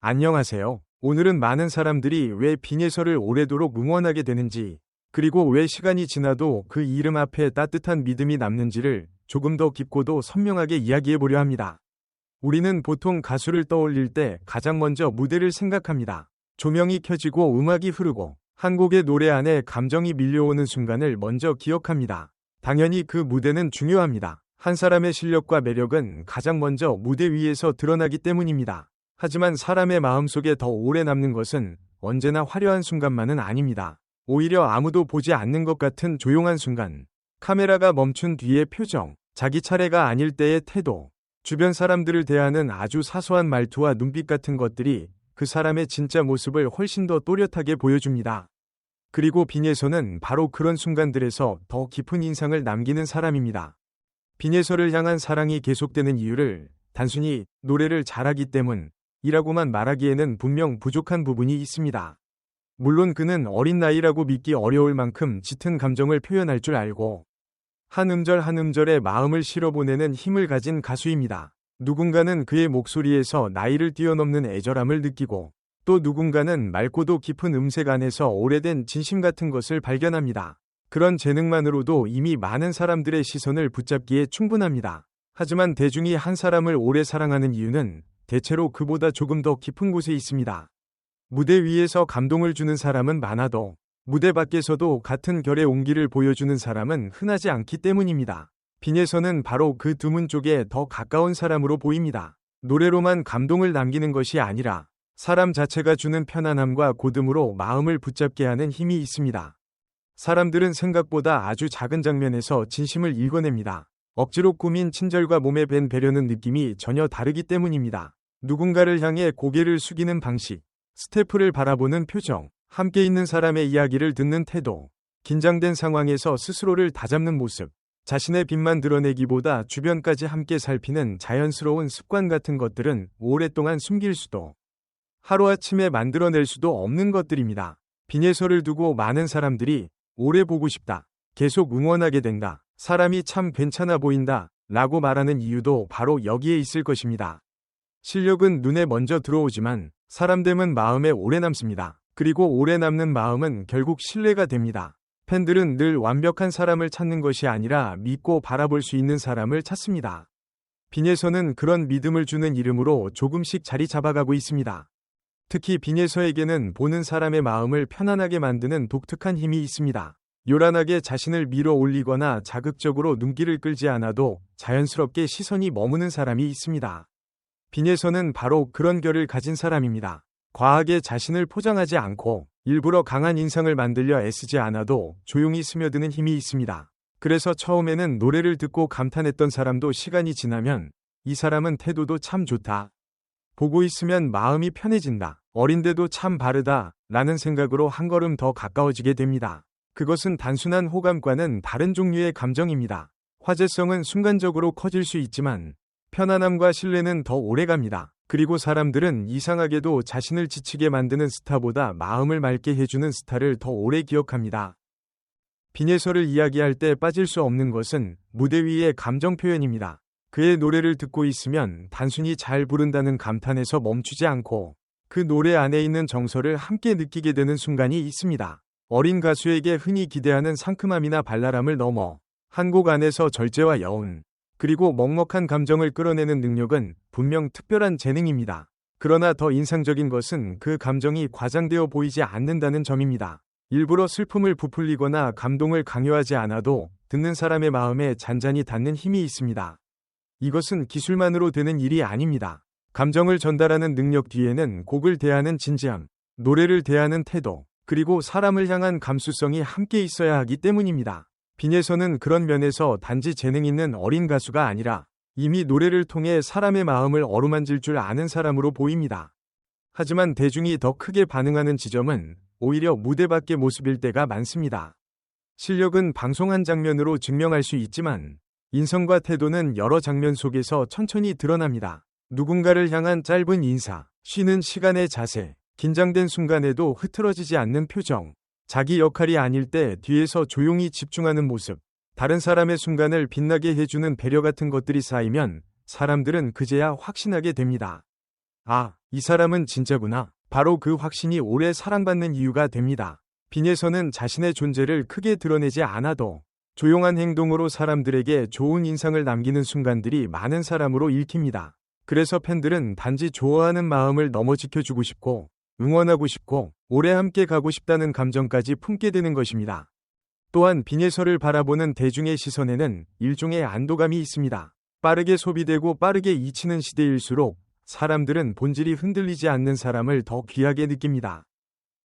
안녕하세요. 오늘은 많은 사람들이 왜 빈예설을 오래도록 응원하게 되는지, 그리고 왜 시간이 지나도 그 이름 앞에 따뜻한 믿음이 남는지를 조금 더 깊고도 선명하게 이야기해 보려 합니다. 우리는 보통 가수를 떠올릴 때 가장 먼저 무대를 생각합니다. 조명이 켜지고 음악이 흐르고 한 곡의 노래 안에 감정이 밀려오는 순간을 먼저 기억합니다. 당연히 그 무대는 중요합니다. 한 사람의 실력과 매력은 가장 먼저 무대 위에서 드러나기 때문입니다. 하지만 사람의 마음속에 더 오래 남는 것은 언제나 화려한 순간만은 아닙니다. 오히려 아무도 보지 않는 것 같은 조용한 순간, 카메라가 멈춘 뒤의 표정, 자기 차례가 아닐 때의 태도, 주변 사람들을 대하는 아주 사소한 말투와 눈빛 같은 것들이 그 사람의 진짜 모습을 훨씬 더 또렷하게 보여줍니다. 그리고 빈예설은 바로 그런 순간들에서 더 깊은 인상을 남기는 사람입니다. 빈예설을 향한 사랑이 계속되는 이유를 단순히 노래를 잘하기 때문이라고만 말하기에는 분명 부족한 부분이 있습니다. 물론 그는 어린 나이라고 믿기 어려울 만큼 짙은 감정을 표현할 줄 알고 한 음절 한 음절에 마음을 실어보내는 힘을 가진 가수입니다. 누군가는 그의 목소리에서 나이를 뛰어넘는 애절함을 느끼고 또 누군가는 맑고도 깊은 음색 안에서 오래된 진심 같은 것을 발견합니다. 그런 재능만으로도 이미 많은 사람들의 시선을 붙잡기에 충분합니다. 하지만 대중이 한 사람을 오래 사랑하는 이유는 대체로 그보다 조금 더 깊은 곳에 있습니다. 무대 위에서 감동을 주는 사람은 많아도 무대 밖에서도 같은 결의 온기를 보여주는 사람은 흔하지 않기 때문입니다. 빈예설은 바로 그 드문 쪽에 더 가까운 사람으로 보입니다. 노래로만 감동을 남기는 것이 아니라 사람 자체가 주는 편안함과 고듬으로 마음을 붙잡게 하는 힘이 있습니다. 사람들은 생각보다 아주 작은 장면에서 진심을 읽어냅니다. 억지로 꾸민 친절과 몸에 밴 배려는 느낌이 전혀 다르기 때문입니다. 누군가를 향해 고개를 숙이는 방식, 스태프를 바라보는 표정, 함께 있는 사람의 이야기를 듣는 태도, 긴장된 상황에서 스스로를 다잡는 모습, 자신의 빛만 드러내기보다 주변까지 함께 살피는 자연스러운 습관 같은 것들은 오랫동안 숨길 수도 하루아침에 만들어낼 수도 없는 것들입니다. 빈예설을 두고 많은 사람들이 오래 보고 싶다, 계속 응원하게 된다, 사람이 참 괜찮아 보인다 라고 말하는 이유도 바로 여기에 있을 것입니다. 실력은 눈에 먼저 들어오지만 사람됨은 마음에 오래 남습니다. 그리고 오래 남는 마음은 결국 신뢰가 됩니다. 팬들은 늘 완벽한 사람을 찾는 것이 아니라 믿고 바라볼 수 있는 사람을 찾습니다. 빈예설은 그런 믿음을 주는 이름으로 조금씩 자리 잡아가고 있습니다. 특히 빈예설에게는 보는 사람의 마음을 편안하게 만드는 독특한 힘이 있습니다. 요란하게 자신을 밀어 올리거나 자극적으로 눈길을 끌지 않아도 자연스럽게 시선이 머무는 사람이 있습니다. 빈예설은 바로 그런 결을 가진 사람입니다. 과하게 자신을 포장하지 않고 일부러 강한 인상을 만들려 애쓰지 않아도 조용히 스며드는 힘이 있습니다. 그래서 처음에는 노래를 듣고 감탄했던 사람도 시간이 지나면 이 사람은 태도도 참 좋다, 보고 있으면 마음이 편해진다, 어린데도 참 바르다 라는 생각으로 한 걸음 더 가까워지게 됩니다. 그것은 단순한 호감과는 다른 종류의 감정입니다. 화제성은 순간적으로 커질 수 있지만 편안함과 신뢰는 더 오래갑니다. 그리고 사람들은 이상하게도 자신을 지치게 만드는 스타보다 마음을 맑게 해주는 스타를 더 오래 기억합니다. 빈예설을 이야기할 때 빠질 수 없는 것은 무대 위의 감정 표현입니다. 그의 노래를 듣고 있으면 단순히 잘 부른다는 감탄에서 멈추지 않고 그 노래 안에 있는 정서를 함께 느끼게 되는 순간이 있습니다. 어린 가수에게 흔히 기대하는 상큼함이나 발랄함을 넘어 한 곡 안에서 절제와 여운, 그리고 먹먹한 감정을 끌어내는 능력은 분명 특별한 재능입니다. 그러나 더 인상적인 것은 그 감정이 과장되어 보이지 않는다는 점입니다. 일부러 슬픔을 부풀리거나 감동을 강요하지 않아도 듣는 사람의 마음에 잔잔히 닿는 힘이 있습니다. 이것은 기술만으로 되는 일이 아닙니다. 감정을 전달하는 능력 뒤에는 곡을 대하는 진지함, 노래를 대하는 태도, 그리고 사람을 향한 감수성이 함께 있어야 하기 때문입니다. 빈예설은 그런 면에서 단지 재능 있는 어린 가수가 아니라 이미 노래를 통해 사람의 마음을 어루만질 줄 아는 사람으로 보입니다. 하지만 대중이 더 크게 반응하는 지점은 오히려 무대 밖의 모습일 때가 많습니다. 실력은 방송 한 장면으로 증명할 수 있지만 인성과 태도는 여러 장면 속에서 천천히 드러납니다. 누군가를 향한 짧은 인사, 쉬는 시간의 자세, 긴장된 순간에도 흐트러지지 않는 표정, 자기 역할이 아닐 때 뒤에서 조용히 집중하는 모습, 다른 사람의 순간을 빛나게 해주는 배려 같은 것들이 쌓이면 사람들은 그제야 확신하게 됩니다. 아, 이 사람은 진짜구나. 바로 그 확신이 오래 사랑받는 이유가 됩니다. 빈에서는 자신의 존재를 크게 드러내지 않아도 조용한 행동으로 사람들에게 좋은 인상을 남기는 순간들이 많은 사람으로 읽힙니다. 그래서 팬들은 단지 좋아하는 마음을 넘어 지켜주고 싶고 응원하고 싶고 오래 함께 가고 싶다는 감정까지 품게 되는 것입니다. 또한 빈예서를 바라보는 대중의 시선에는 일종의 안도감이 있습니다. 빠르게 소비되고 빠르게 잊히는 시대일수록 사람들은 본질이 흔들리지 않는 사람을 더 귀하게 느낍니다.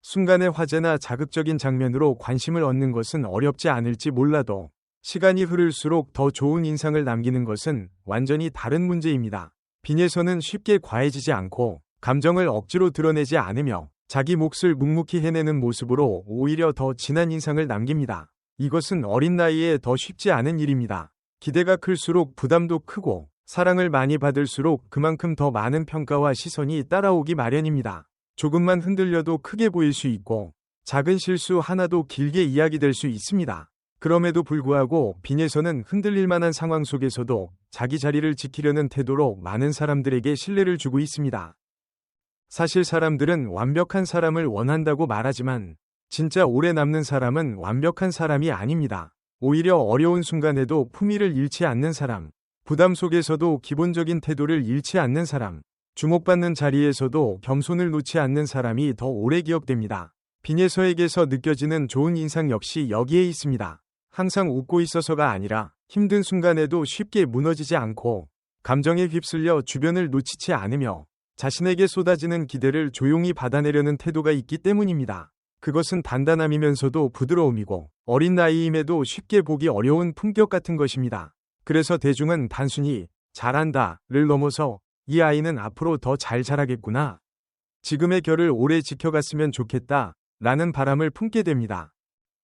순간의 화제나 자극적인 장면으로 관심을 얻는 것은 어렵지 않을지 몰라도 시간이 흐를수록 더 좋은 인상을 남기는 것은 완전히 다른 문제입니다. 빈예서는 쉽게 과해지지 않고 감정을 억지로 드러내지 않으며 자기 몫을 묵묵히 해내는 모습으로 오히려 더 진한 인상을 남깁니다. 이것은 어린 나이에 더 쉽지 않은 일입니다. 기대가 클수록 부담도 크고 사랑을 많이 받을수록 그만큼 더 많은 평가와 시선이 따라오기 마련입니다. 조금만 흔들려도 크게 보일 수 있고 작은 실수 하나도 길게 이야기될 수 있습니다. 그럼에도 불구하고 빈예서는 흔들릴 만한 상황 속에서도 자기 자리를 지키려는 태도로 많은 사람들에게 신뢰를 주고 있습니다. 사실 사람들은 완벽한 사람을 원한다고 말하지만 진짜 오래 남는 사람은 완벽한 사람이 아닙니다. 오히려 어려운 순간에도 품위를 잃지 않는 사람, 부담 속에서도 기본적인 태도를 잃지 않는 사람, 주목받는 자리에서도 겸손을 놓지 않는 사람이 더 오래 기억됩니다. 빈예서에게서 느껴지는 좋은 인상 역시 여기에 있습니다. 항상 웃고 있어서가 아니라 힘든 순간에도 쉽게 무너지지 않고 감정에 휩쓸려 주변을 놓치지 않으며 자신에게 쏟아지는 기대를 조용히 받아내려는 태도가 있기 때문입니다. 그것은 단단함이면서도 부드러움이고 어린 나이임에도 쉽게 보기 어려운 품격 같은 것입니다. 그래서 대중은 단순히 잘한다를 넘어서 이 아이는 앞으로 더 잘 자라겠구나, 지금의 결을 오래 지켜갔으면 좋겠다 라는 바람을 품게 됩니다.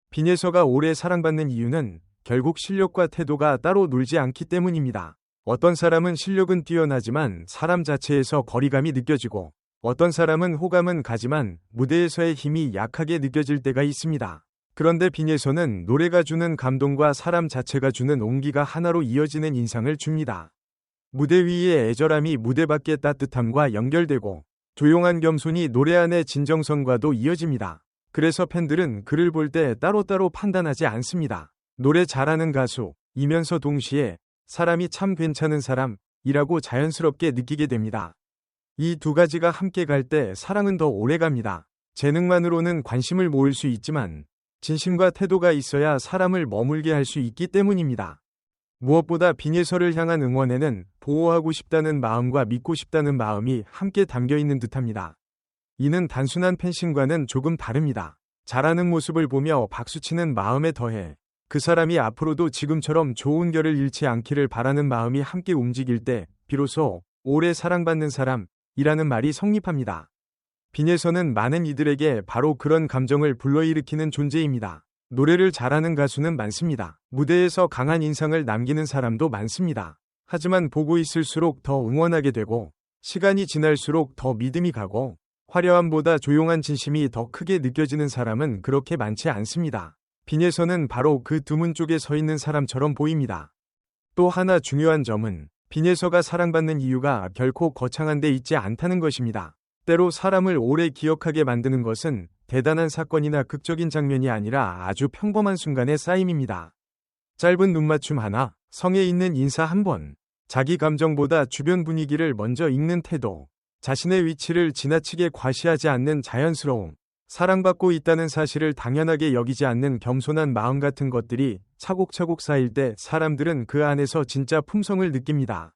빈예서가 오래 사랑받는 이유는 결국 실력과 태도가 따로 놀지 않기 때문입니다. 어떤 사람은 실력은 뛰어나지만 사람 자체에서 거리감이 느껴지고 어떤 사람은 호감은 가지만 무대에서의 힘이 약하게 느껴질 때가 있습니다. 그런데 빈예서는 노래가 주는 감동과 사람 자체가 주는 온기가 하나로 이어지는 인상을 줍니다. 무대 위의 애절함이 무대 밖의 따뜻함과 연결되고 조용한 겸손이 노래 안의 진정성과도 이어집니다. 그래서 팬들은 그를 볼 때 따로따로 판단하지 않습니다. 노래 잘하는 가수이면서 동시에 사람이 참 괜찮은 사람이라고 자연스럽게 느끼게 됩니다. 이 두 가지가 함께 갈 때 사랑은 더 오래갑니다. 재능만으로는 관심을 모을 수 있지만 진심과 태도가 있어야 사람을 머물게 할 수 있기 때문입니다. 무엇보다 빈예서를 향한 응원에는 보호하고 싶다는 마음과 믿고 싶다는 마음이 함께 담겨 있는 듯합니다. 이는 단순한 팬심과는 조금 다릅니다. 잘하는 모습을 보며 박수치는 마음에 더해 그 사람이 앞으로도 지금처럼 좋은 결을 잃지 않기를 바라는 마음이 함께 움직일 때 비로소 오래 사랑받는 사람이라는 말이 성립합니다. 빈예서는 많은 이들에게 바로 그런 감정을 불러일으키는 존재입니다. 노래를 잘하는 가수는 많습니다. 무대에서 강한 인상을 남기는 사람도 많습니다. 하지만 보고 있을수록 더 응원하게 되고 시간이 지날수록 더 믿음이 가고 화려함보다 조용한 진심이 더 크게 느껴지는 사람은 그렇게 많지 않습니다. 빈예서는 바로 그 두문 쪽에 서 있는 사람처럼 보입니다. 또 하나 중요한 점은 빈예서가 사랑받는 이유가 결코 거창한 데 있지 않다는 것입니다. 때로 사람을 오래 기억하게 만드는 것은 대단한 사건이나 극적인 장면이 아니라 아주 평범한 순간의 쌓임입니다. 짧은 눈맞춤 하나, 성에 있는 인사 한 번, 자기 감정보다 주변 분위기를 먼저 읽는 태도, 자신의 위치를 지나치게 과시하지 않는 자연스러움, 사랑받고 있다는 사실을 당연하게 여기지 않는 겸손한 마음 같은 것들이 차곡차곡 쌓일 때 사람들은 그 안에서 진짜 품성을 느낍니다.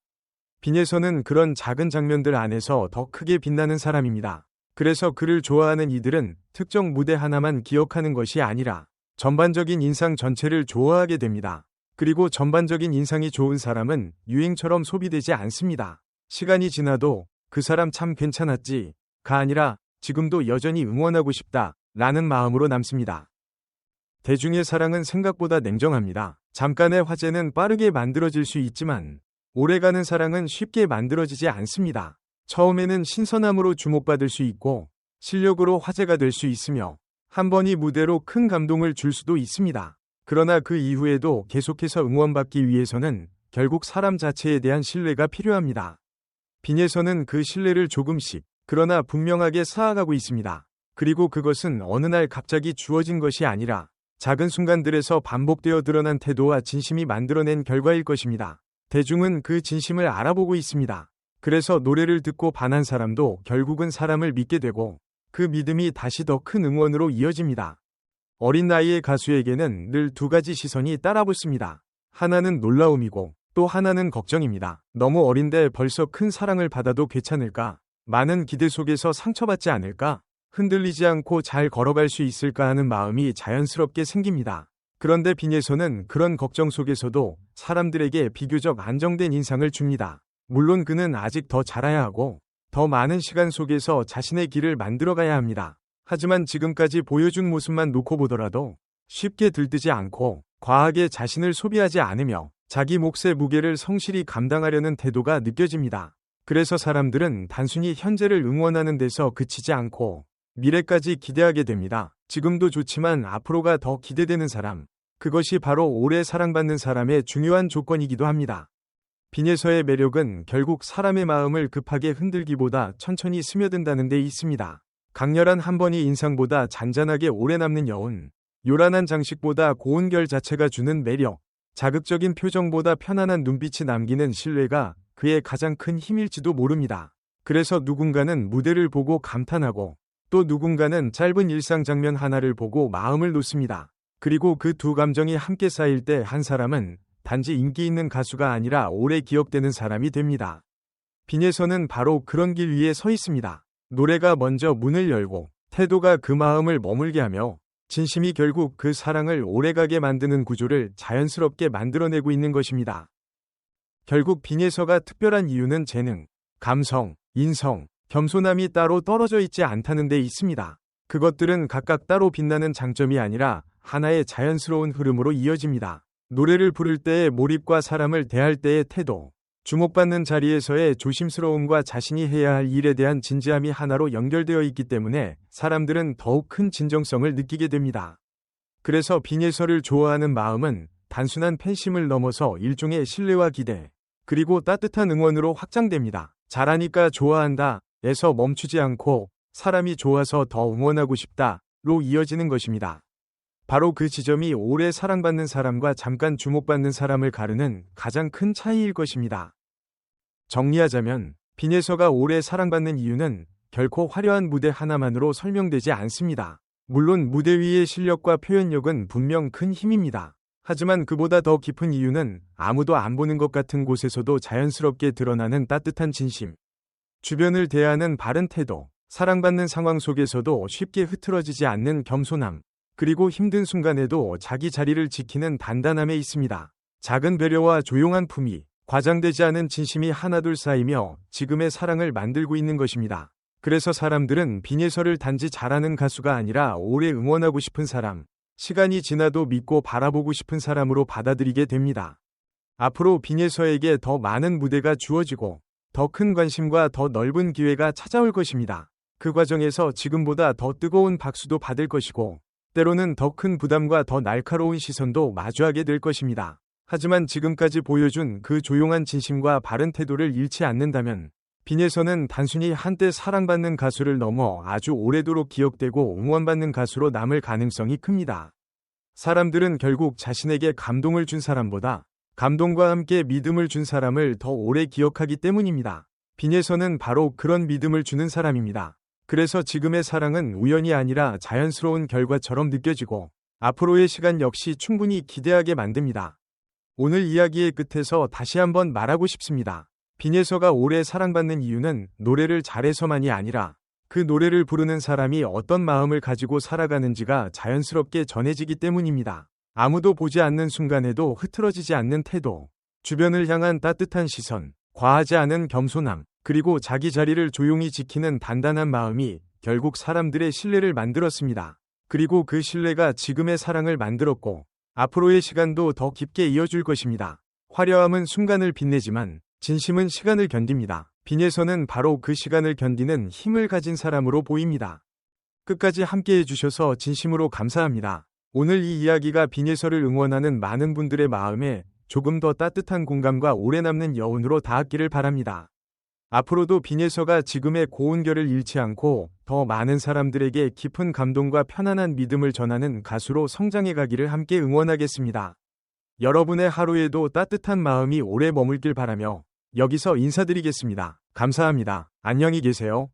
빈예서는 그런 작은 장면들 안에서 더 크게 빛나는 사람입니다. 그래서 그를 좋아하는 이들은 특정 무대 하나만 기억하는 것이 아니라 전반적인 인상 전체를 좋아하게 됩니다. 그리고 전반적인 인상이 좋은 사람은 유행처럼 소비되지 않습니다. 시간이 지나도 그 사람 참 괜찮았지가 아니라 지금도 여전히 응원하고 싶다 라는 마음으로 남습니다. 대중의 사랑은 생각보다 냉정합니다. 잠깐의 화제는 빠르게 만들어질 수 있지만 오래가는 사랑은 쉽게 만들어지지 않습니다. 처음에는 신선함으로 주목받을 수 있고 실력으로 화제가 될 수 있으며 한 번이 무대로 큰 감동을 줄 수도 있습니다. 그러나 그 이후에도 계속해서 응원받기 위해서는 결국 사람 자체에 대한 신뢰가 필요합니다. 빈에서는 그 신뢰를 조금씩, 그러나 분명하게 쌓아가고 있습니다. 그리고 그것은 어느 날 갑자기 주어진 것이 아니라 작은 순간들에서 반복되어 드러난 태도와 진심이 만들어낸 결과일 것입니다. 대중은 그 진심을 알아보고 있습니다. 그래서 노래를 듣고 반한 사람도 결국은 사람을 믿게 되고 그 믿음이 다시 더 큰 응원으로 이어집니다. 어린 나이의 가수에게는 늘 두 가지 시선이 따라붙습니다. 하나는 놀라움이고 또 하나는 걱정입니다. 너무 어린데 벌써 큰 사랑을 받아도 괜찮을까? 많은 기대 속에서 상처받지 않을까? 흔들리지 않고 잘 걸어갈 수 있을까 하는 마음이 자연스럽게 생깁니다. 그런데 빈에서는 그런 걱정 속에서도 사람들에게 비교적 안정된 인상을 줍니다. 물론 그는 아직 더 자라야 하고 더 많은 시간 속에서 자신의 길을 만들어가야 합니다. 하지만 지금까지 보여준 모습만 놓고 보더라도 쉽게 들뜨지 않고 과하게 자신을 소비하지 않으며 자기 몫의 무게를 성실히 감당하려는 태도가 느껴집니다. 그래서 사람들은 단순히 현재를 응원하는 데서 그치지 않고 미래까지 기대하게 됩니다. 지금도 좋지만 앞으로가 더 기대되는 사람, 그것이 바로 오래 사랑받는 사람의 중요한 조건이기도 합니다. 빈에서의 매력은 결국 사람의 마음을 급하게 흔들기보다 천천히 스며든다는 데 있습니다. 강렬한 한 번의 인상보다 잔잔하게 오래 남는 여운, 요란한 장식보다 고운 결 자체가 주는 매력, 자극적인 표정보다 편안한 눈빛이 남기는 신뢰가 그의 가장 큰 힘일지도 모릅니다. 그래서 누군가는 무대를 보고 감탄하고 또 누군가는 짧은 일상 장면 하나를 보고 마음을 놓습니다. 그리고 그 두 감정이 함께 쌓일 때 한 사람은 단지 인기 있는 가수가 아니라 오래 기억되는 사람이 됩니다. 빈에서는 바로 그런 길 위에 서 있습니다. 노래가 먼저 문을 열고 태도가 그 마음을 머물게 하며 진심이 결국 그 사랑을 오래가게 만드는 구조를 자연스럽게 만들어내고 있는 것입니다. 결국 빈에서가 특별한 이유는 재능, 감성, 인성, 겸손함이 따로 떨어져 있지 않다는 데 있습니다. 그것들은 각각 따로 빛나는 장점이 아니라 하나의 자연스러운 흐름으로 이어집니다. 노래를 부를 때의 몰입과 사람을 대할 때의 태도, 주목받는 자리에서의 조심스러움과 자신이 해야 할 일에 대한 진지함이 하나로 연결되어 있기 때문에 사람들은 더욱 큰 진정성을 느끼게 됩니다. 그래서 빈에서를 좋아하는 마음은 단순한 팬심을 넘어서 일종의 신뢰와 기대, 그리고 따뜻한 응원으로 확장됩니다. 잘하니까 좋아한다 에서 멈추지 않고 사람이 좋아서 더 응원하고 싶다로 이어지는 것입니다. 바로 그 지점이 오래 사랑받는 사람과 잠깐 주목받는 사람을 가르는 가장 큰 차이일 것입니다. 정리하자면 빈에서가 오래 사랑받는 이유는 결코 화려한 무대 하나만으로 설명되지 않습니다. 물론 무대 위의 실력과 표현력은 분명 큰 힘입니다. 하지만 그보다 더 깊은 이유는 아무도 안 보는 것 같은 곳에서도 자연스럽게 드러나는 따뜻한 진심, 주변을 대하는 바른 태도, 사랑받는 상황 속에서도 쉽게 흐트러지지 않는 겸손함, 그리고 힘든 순간에도 자기 자리를 지키는 단단함에 있습니다. 작은 배려와 조용한 품위, 과장되지 않은 진심이 하나둘 쌓이며 지금의 사랑을 만들고 있는 것입니다. 그래서 사람들은 빈에서를 단지 잘하는 가수가 아니라 오래 응원하고 싶은 사람, 시간이 지나도 믿고 바라보고 싶은 사람으로 받아들이게 됩니다. 앞으로 빈에서에게 더 많은 무대가 주어지고 더 큰 관심과 더 넓은 기회가 찾아올 것입니다. 그 과정에서 지금보다 더 뜨거운 박수도 받을 것이고 때로는 더 큰 부담과 더 날카로운 시선도 마주하게 될 것입니다. 하지만 지금까지 보여준 그 조용한 진심과 바른 태도를 잃지 않는다면 빈에서는 단순히 한때 사랑받는 가수를 넘어 아주 오래도록 기억되고 응원받는 가수로 남을 가능성이 큽니다. 사람들은 결국 자신에게 감동을 준 사람보다 감동과 함께 믿음을 준 사람을 더 오래 기억하기 때문입니다. 빈에서는 바로 그런 믿음을 주는 사람입니다. 그래서 지금의 사랑은 우연이 아니라 자연스러운 결과처럼 느껴지고 앞으로의 시간 역시 충분히 기대하게 만듭니다. 오늘 이야기의 끝에서 다시 한번 말하고 싶습니다. 빈에서가 오래 사랑받는 이유는 노래를 잘해서만이 아니라 그 노래를 부르는 사람이 어떤 마음을 가지고 살아가는지가 자연스럽게 전해지기 때문입니다. 아무도 보지 않는 순간에도 흐트러지지 않는 태도, 주변을 향한 따뜻한 시선, 과하지 않은 겸손함, 그리고 자기 자리를 조용히 지키는 단단한 마음이 결국 사람들의 신뢰를 만들었습니다. 그리고 그 신뢰가 지금의 사랑을 만들었고 앞으로의 시간도 더 깊게 이어줄 것입니다. 화려함은 순간을 빛내지만 진심은 시간을 견딥니다. 빈에서는 바로 그 시간을 견디는 힘을 가진 사람으로 보입니다. 끝까지 함께 해주셔서 진심으로 감사합니다. 오늘 이 이야기가 빈에서를 응원하는 많은 분들의 마음에 조금 더 따뜻한 공감과 오래 남는 여운으로 닿았기를 바랍니다. 앞으로도 빈예서가 지금의 고운 결을 잃지 않고 더 많은 사람들에게 깊은 감동과 편안한 믿음을 전하는 가수로 성장해 가기를 함께 응원하겠습니다. 여러분의 하루에도 따뜻한 마음이 오래 머물길 바라며 여기서 인사드리겠습니다. 감사합니다. 안녕히 계세요.